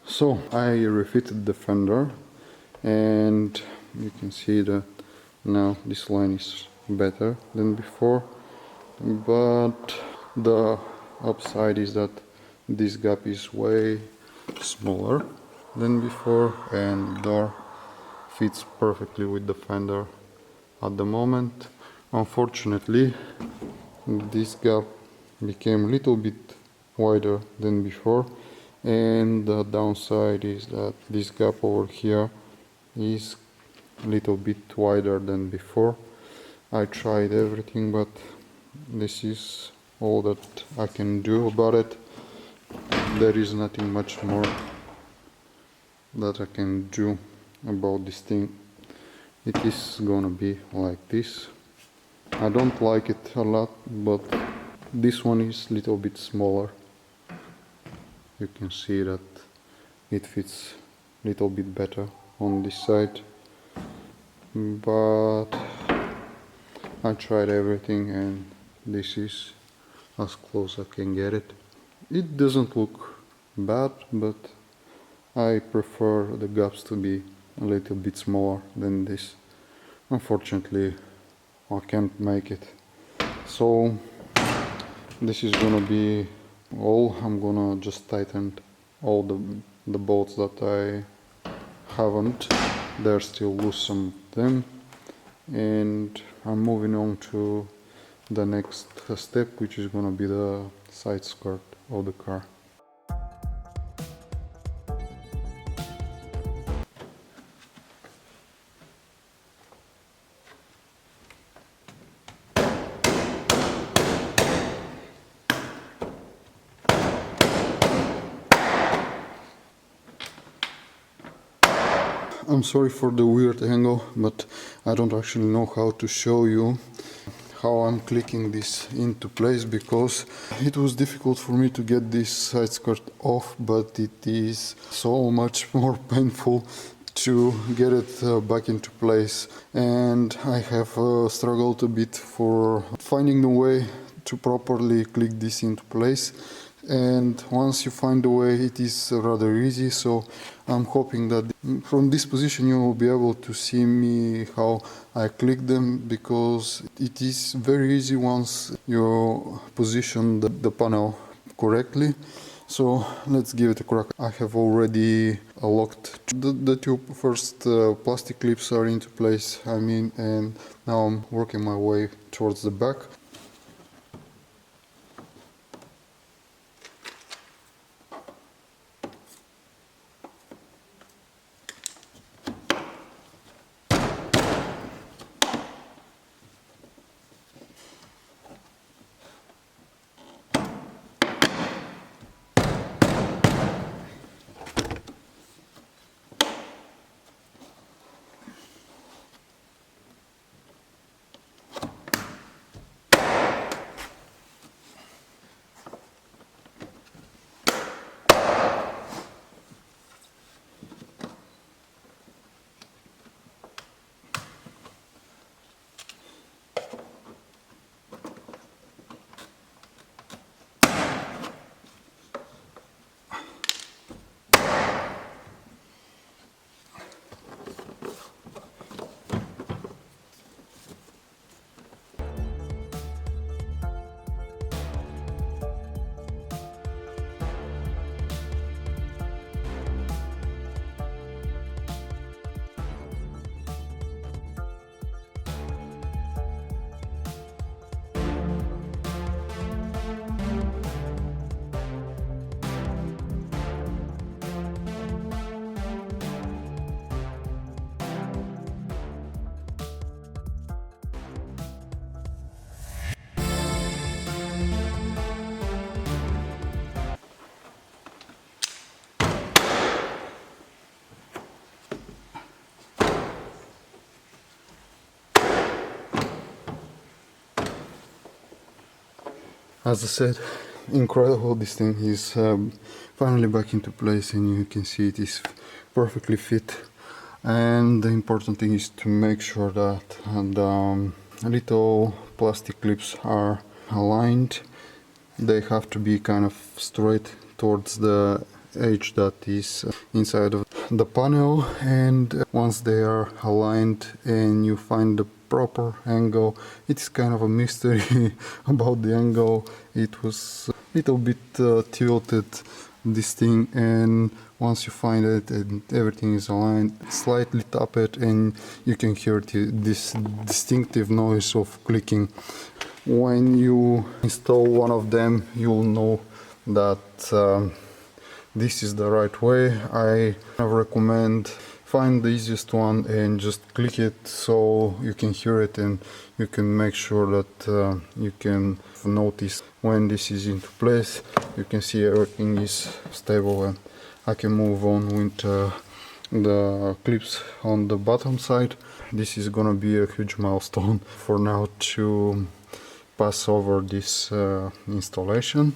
So I refitted the fender, and you can see that now this line is better than before, but the upside is that this gap is way smaller than before, and the door fits perfectly with the fender at the moment. Unfortunately, this gap became a little bit wider than before, and the downside is that this gap over here is a little bit wider than before. I tried everything, but this is all that I can do about it. There is nothing much more that I can do about this thing. It is gonna be like this. I don't like it a lot, but this one is a little bit smaller. You can see that it fits a little bit better on this side, but I tried everything and this is as close as I can get it. It doesn't look bad, but I prefer the gaps to be a little bit smaller than this. Unfortunately, I can't make it. So this is gonna be all. I'm gonna just tighten all the bolts that I haven't. There's still loose some of them, and I'm moving on to the next step, which is gonna be the side skirt of the car. I'm sorry for the weird angle, but I don't actually know how to show you how I'm clicking this into place, because it was difficult for me to get this side skirt off, but it is so much more painful to get it back into place, and I have struggled a bit for finding the way to properly click this into place. And once you find the way, it is rather easy. So I'm hoping that from this position you will be able to see me how I click them, because it is very easy once you position the panel correctly. So let's give it a crack. I have already locked the two first plastic clips are into place, and now I'm working my way towards the back. As I said, incredible, this thing is finally back into place, and you can see it is perfectly fit. And the important thing is to make sure that the little plastic clips are aligned. They have to be kind of straight towards the edge that is inside of the panel, and once they are aligned and you find the proper angle, it's kind of a mystery about the angle. It was a little bit tilted, this thing, and once you find it and everything is aligned, slightly tap it and you can hear this distinctive noise of clicking. When you install one of them, you'll know that this is the right way. I recommend find the easiest one and just click it so you can hear it, and you can make sure that you can notice when this is into place. You can see everything is stable, and I can move on with the clips on the bottom side. This is gonna be a huge milestone for now to pass over this installation.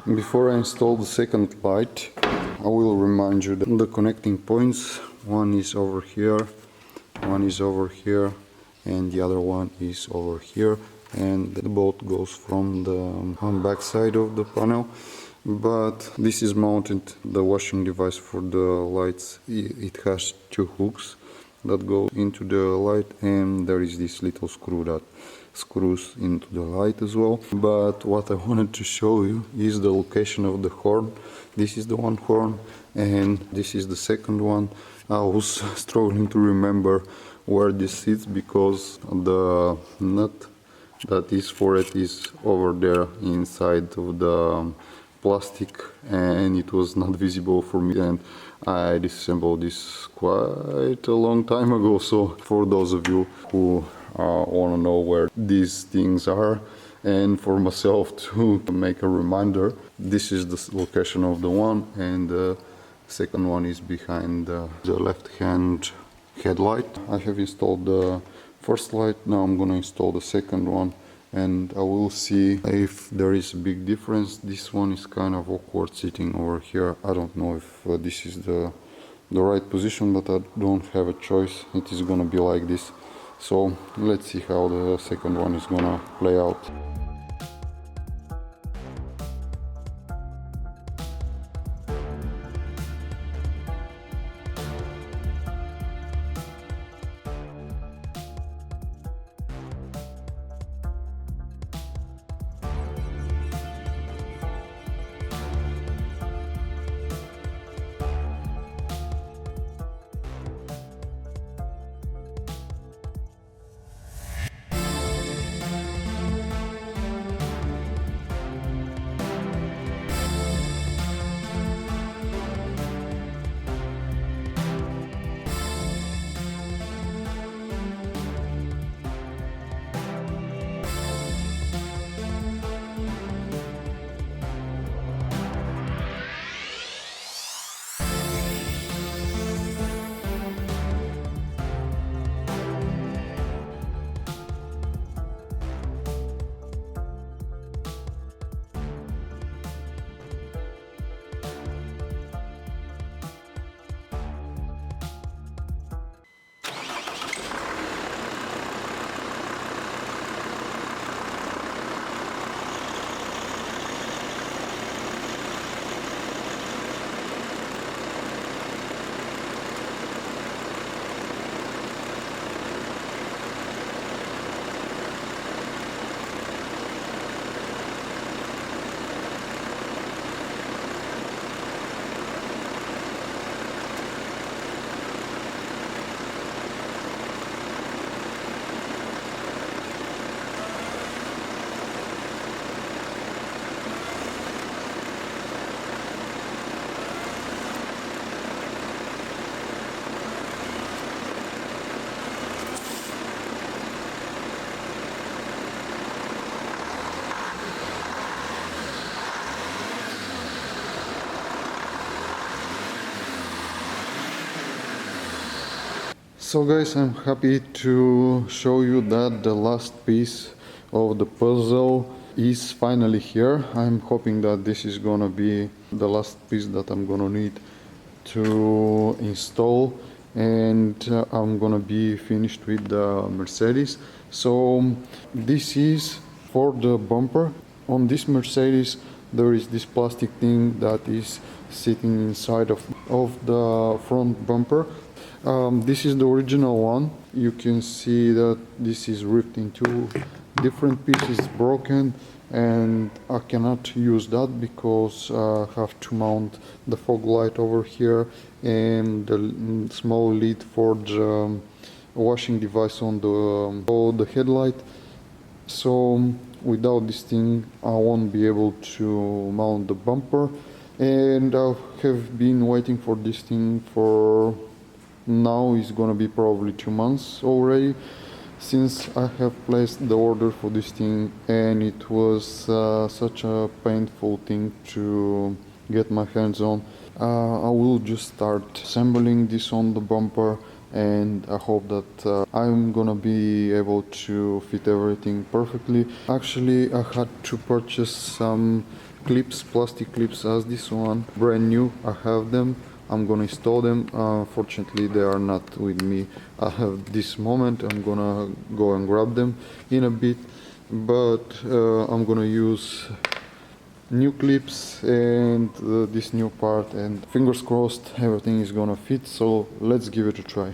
Before I install the second light, I will remind you that the connecting points, one is over here, one is over here, and the other one is over here, and the bolt goes from the back side of the panel. But this is mounted, the washing device for the lights. It has two hooks that go into the light, and there is this little screw that screws into the light as well. But what I wanted to show you is the location of the horn. This is the one horn and this is the second one. I was struggling to remember where this sits because the nut that is for it is over there inside of the plastic and it was not visible for me, and I disassembled this quite a long time ago. So for those of you who want to know where these things are, and for myself to make a reminder, this is the location of the one, and the second one is behind the left hand headlight. I have installed the first light, now I'm gonna install the second one, and I will see if there is a big difference. This one is kind of awkward sitting over here. I don't know if this is the right position, but I don't have a choice. It is gonna be like this. So let's see how the second one is gonna play out. So guys, I'm happy to show you that the last piece of the puzzle is finally here. I'm hoping that this is gonna be the last piece that I'm gonna need to install, and I'm gonna be finished with the Mercedes. So this is for the bumper. On this Mercedes there is this plastic thing that is sitting inside of the front bumper. This is the original one. You can see that this is ripped into different pieces, broken, and I cannot use that because I have to mount the fog light over here and the small lid for the washing device on the headlight. So without this thing I won't be able to mount the bumper, and I have been waiting for this thing for now is gonna be probably 2 months already since I have placed the order for this thing, and it was such a painful thing to get my hands on. I will just start assembling this on the bumper, and I hope that I'm gonna be able to fit everything perfectly. Actually, I had to purchase some clips, plastic clips as this one, brand new. I have them. I'm gonna install them. Fortunately, they are not with me at this moment. I'm gonna go and grab them in a bit, but I'm gonna use new clips and this new part, and fingers crossed everything is gonna fit. So let's give it a try.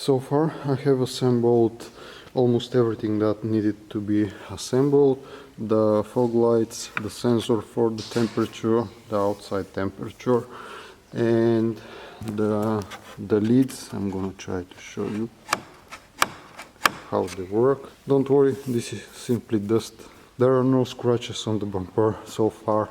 So far I have assembled almost everything that needed to be assembled. The fog lights, the sensor for the temperature, the outside temperature, and the leads. I'm gonna try to show you how they work. Don't worry, this is simply dust. There are no scratches on the bumper so far.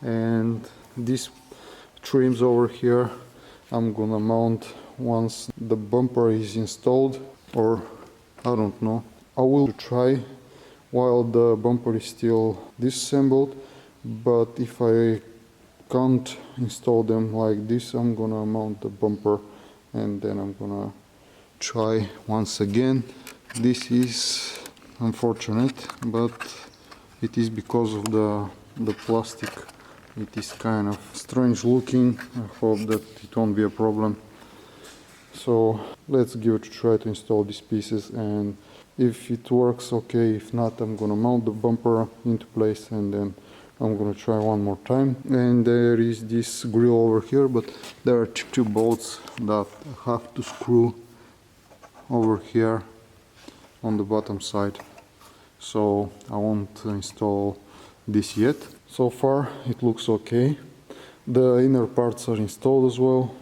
And these trims over here I'm gonna mount once the bumper is installed, or I don't know. I will try while the bumper is still disassembled, but if I can't install them like this, I'm gonna mount the bumper and then I'm gonna try once again. This is unfortunate, but it is because of the plastic. It is kind of strange looking. I hope that it won't be a problem. So let's give it a try to install these pieces, and if it works, okay. If not, I'm gonna mount the bumper into place and then I'm gonna try one more time. And there is this grill over here, but there are two bolts that I have to screw over here on the bottom side, so I won't install this yet. So far it looks okay. The inner parts are installed as well.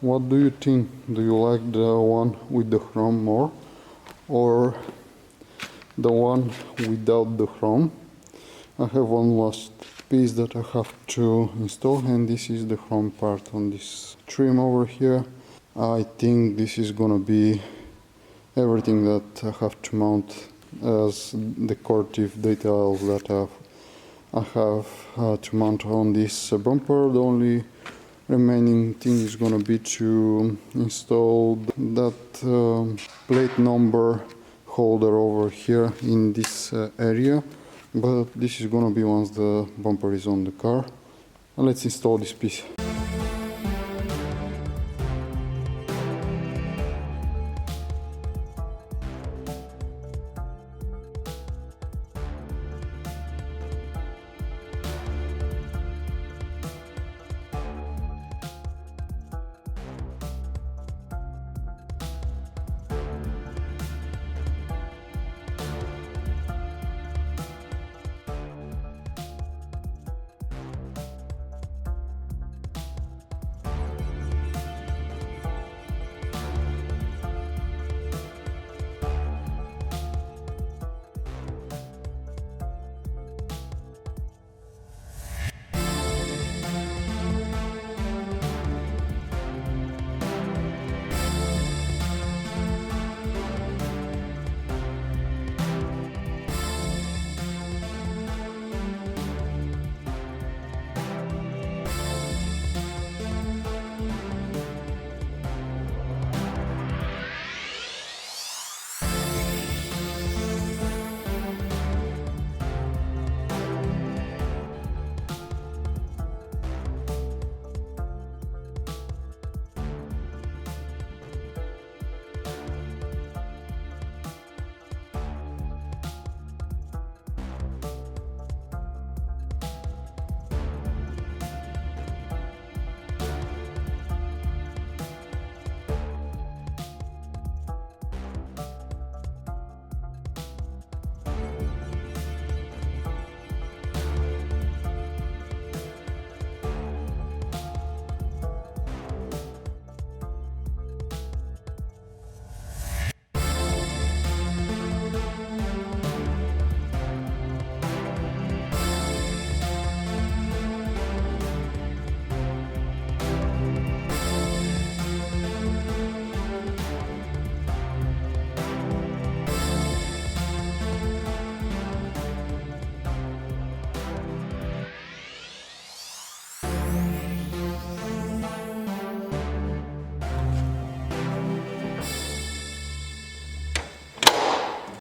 What do you think? Do you like the one with the chrome more, or the one without the chrome? I have one last piece that I have to install, and this is the chrome part on this trim over here. I think this is gonna be everything that I have to mount as decorative details that I have to mount on this bumper. The only remaining thing is gonna be to install that plate number holder over here in this area, but this is gonna be once the bumper is on the car. Let's install this piece.